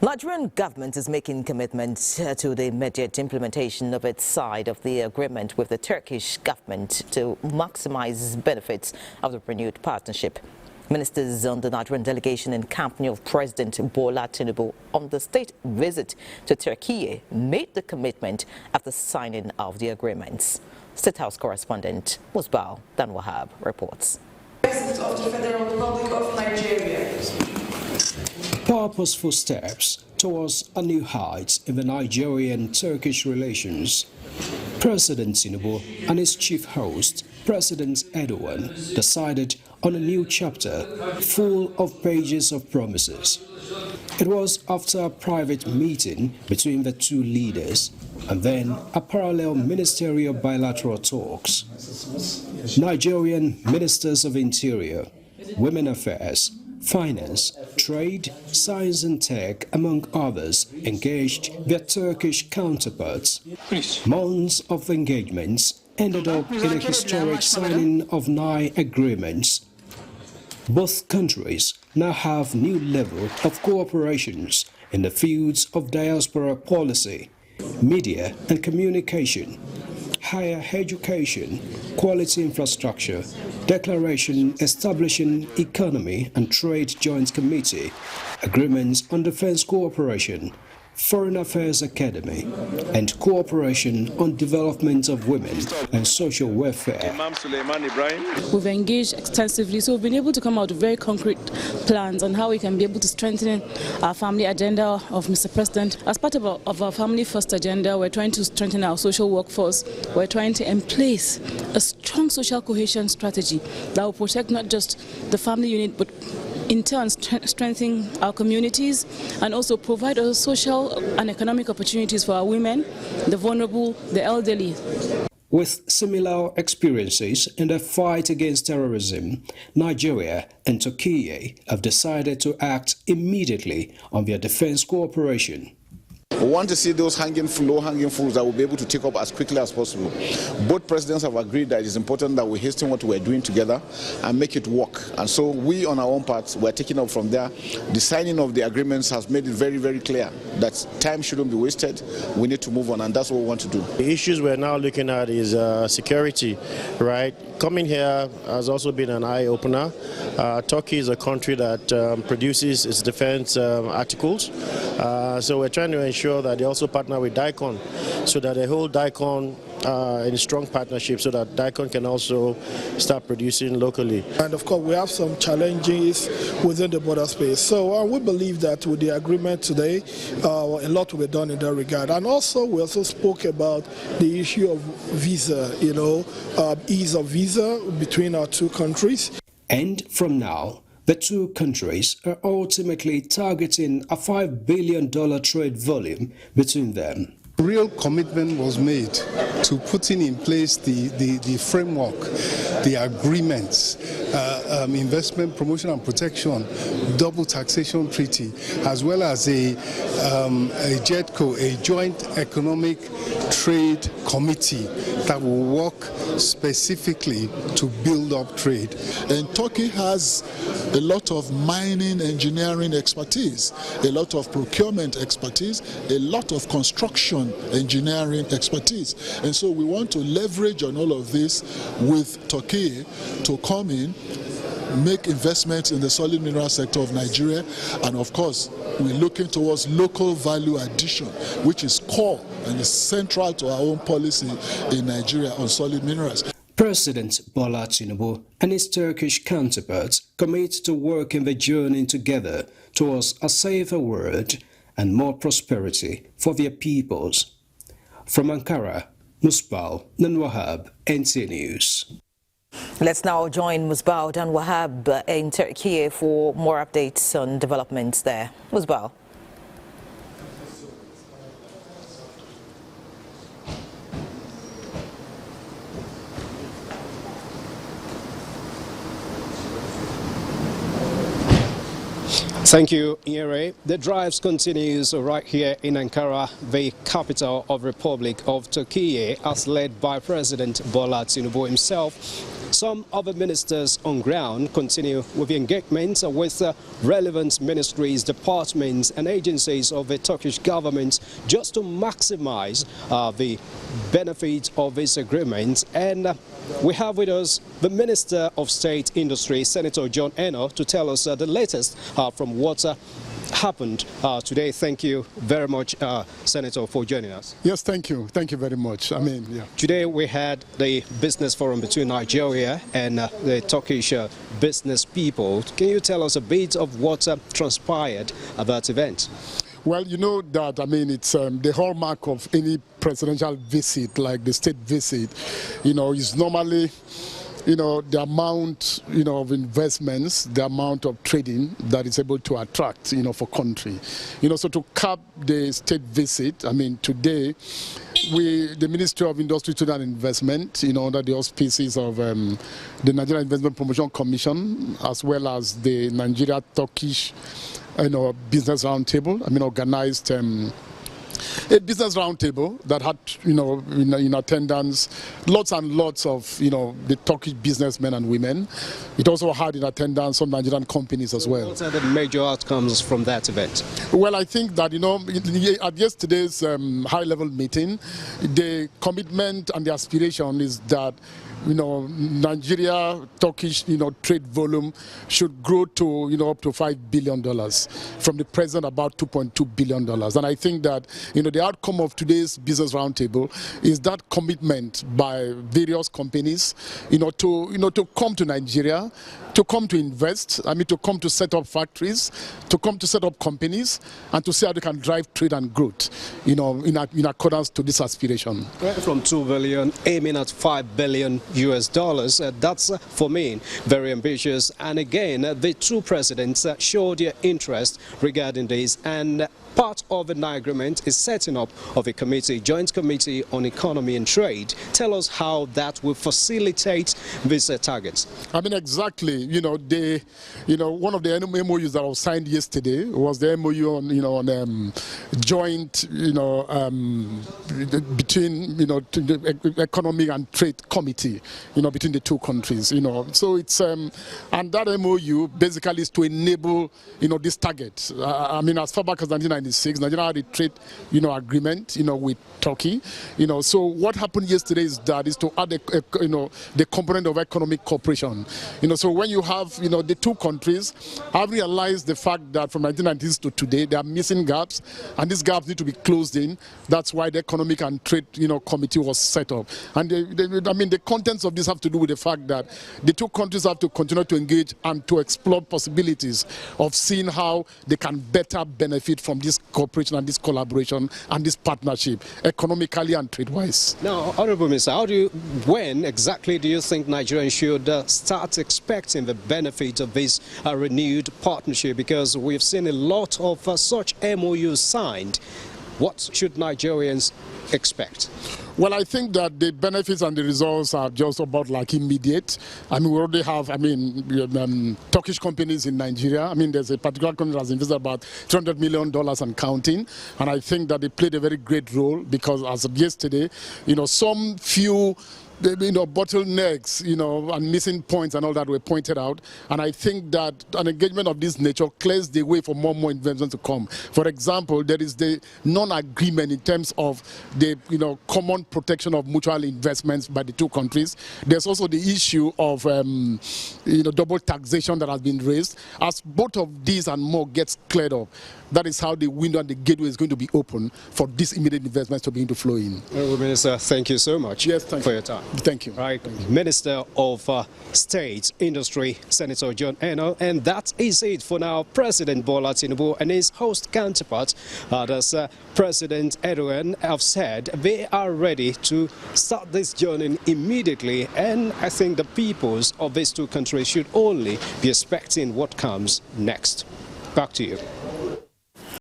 Nigerian government is making commitments to the immediate implementation of its side of the agreement with the Turkish government to maximize benefits of the renewed partnership. Ministers on the Nigerian delegation in company of President Bola Tinubu on the state visit to Turkey made the commitment after signing of the agreements. State House correspondent Musbau Dan-Wahab reports. President of the Federal Republic of Nigeria. Purposeful steps towards a new height in the Nigerian-Turkish relations. President Tinubu and his chief host, President Erdogan, decided on a new chapter full of pages of promises. It was after a private meeting between the two leaders and then a parallel ministerial bilateral talks. Nigerian ministers of Interior, Women Affairs, Finance, Trade, Science and Tech, among others, engaged their Turkish counterparts. Months of engagements ended up in a historic signing of 9 agreements. Both countries now have new level of cooperations in the fields of diaspora policy, media and communication, higher education, quality infrastructure, declaration establishing economy and trade joint committee, agreements on defense cooperation, Foreign Affairs Academy, and cooperation on development of women and social welfare. We've engaged extensively, so we've been able to come out with very concrete plans on how we can be able to strengthen our family agenda of Mr. President. As part of our Family First agenda, we're trying to strengthen our social workforce. We're trying to place a strong social cohesion strategy that will protect not just the family unit, but in turn strengthen our communities and also provide us social and economic opportunities for our women, the vulnerable, the elderly. With similar experiences in the fight against terrorism, Nigeria and Turkey have decided to act immediately on their defense cooperation. We want to see those low-hanging fruits that we'll be able to take up as quickly as possible. Both presidents have agreed that it's important that we hasten what we're doing together and make it work. And so we, on our own part, we're taking up from there. The signing of the agreements has made it very, very clear that time shouldn't be wasted. We need to move on, and that's what we want to do. The issues we're now looking at is security, right? Coming here has also been an eye-opener. Turkey is a country that produces its defense articles. So we're trying to ensure that they also partner with DICON so that they hold DICON in a strong partnership so that DICON can also start producing locally. And of course we have some challenges within the border space. So we believe that with the agreement today, a lot will be done in that regard. And also we also spoke about the issue of visa, ease of visa between our two countries. And from now, the two countries are ultimately targeting a $5 billion trade volume between them. Real commitment was made to putting in place the framework, the agreements, investment promotion and protection, double taxation treaty, as well as a JETCO, a joint economic trade committee that will work specifically to build up trade. And Turkey has a lot of mining engineering expertise, a lot of procurement expertise, a lot of construction engineering expertise. And so we want to leverage on all of this with Turkey to come in, make investments in the solid mineral sector of Nigeria, and of course we're looking towards local value addition, which is core and is central to our own policy in Nigeria on solid minerals. President Bola Tinubu and his Turkish counterparts commit to working the journey together towards a safer world and more prosperity for their peoples. From Ankara, Musbau Dan-Wahab, NT News. Let's now join Musbau Dan-Wahab in Turkey for more updates on developments there. Musbau. Thank you, Ire. The drive continues right here in Ankara, the capital of Republic of Turkey, as led by President Bola Tinubu himself. Some other ministers on ground continue with the engagement with relevant ministries, departments and agencies of the Turkish government just to maximize the benefit of this agreement. And we have with us the Minister of State Industry, Senator John Eno, to tell us the latest from what happened today. Thank you very much, Senator, for joining us. Yes, thank you. Thank you very much. Today we had the business forum between Nigeria and the Turkish business people. Can you tell us a bit of what transpired at that event? Well, you know that, it's the hallmark of any presidential visit, like the state visit, is normally, the amount, of investments, the amount of trading that is able to attract, for country. So to cap the state visit, today, the Ministry of Industry, Trade and Investment, under the auspices of the Nigerian Investment Promotion Commission, as well as the Nigeria-Turkish business roundtable, organized a business roundtable that had, in attendance lots and lots of, the Turkish businessmen and women. It also had in attendance some Nigerian companies as well. What are the major outcomes from that event? Well, I think that, at yesterday's high-level meeting, the commitment and the aspiration is that Nigeria-Turkish, trade volume should grow to, up to $5 billion from the present about $2.2 billion. And I think that, the outcome of today's business roundtable is that commitment by various companies, to come to Nigeria, to come to invest, to come to set up factories, to come to set up companies, and to see how they can drive trade and growth, in accordance to this aspiration. From 2 billion, aiming at $5 billion US dollars. That's, for me, very ambitious. And again, the two presidents showed their interest regarding this. And part of the agreement is setting up of a committee, joint committee on economy and trade. Tell us how that will facilitate these targets. Exactly. One of the MOUs that was signed yesterday was the MOU on, joint, between, the Economic and Trade Committee, between the two countries, So it's, and that MOU basically is to enable, this target. As far back as 1996, Nigeria had a trade, agreement, with Turkey, So what happened yesterday is to add, the component of economic cooperation, So when you have, the two countries have realized the fact that from 1990s to today, there are missing gaps, and these gaps need to be closed in. That's why the Economic and Trade, Committee was set up. And the contents of this have to do with the fact that the two countries have to continue to engage and to explore possibilities of seeing how they can better benefit from this cooperation and this collaboration and this partnership, economically and trade-wise. Now, Honorable Minister, when exactly do you think Nigerians should start expecting the benefit of this renewed partnership? Because we've seen a lot of such MOUs signed. What should Nigerians expect? Well, I think that the benefits and the results are just about like immediate. We already have, Turkish companies in Nigeria. There's a particular company that has invested about $300 million and counting. And I think that they played a very great role because as of yesterday, some few bottlenecks, and missing points and all that were pointed out. And I think that an engagement of this nature clears the way for more investment to come. For example, there is the non-agreement in terms of the, common protection of mutual investments by the two countries. There's also the issue of, double taxation that has been raised. As both of these and more gets cleared up, that is how the window and the gateway is going to be open for these immediate investments to begin to flow in. Well, Minister, thank you so much for your time. Thank you. Right, Minister of State Industry, Senator John Eno, and that is it for now. President Bola Tinubu and his host counterpart, President Erdogan, have said they are ready to start this journey immediately, and I think the peoples of these two countries should only be expecting what comes next. Back to you.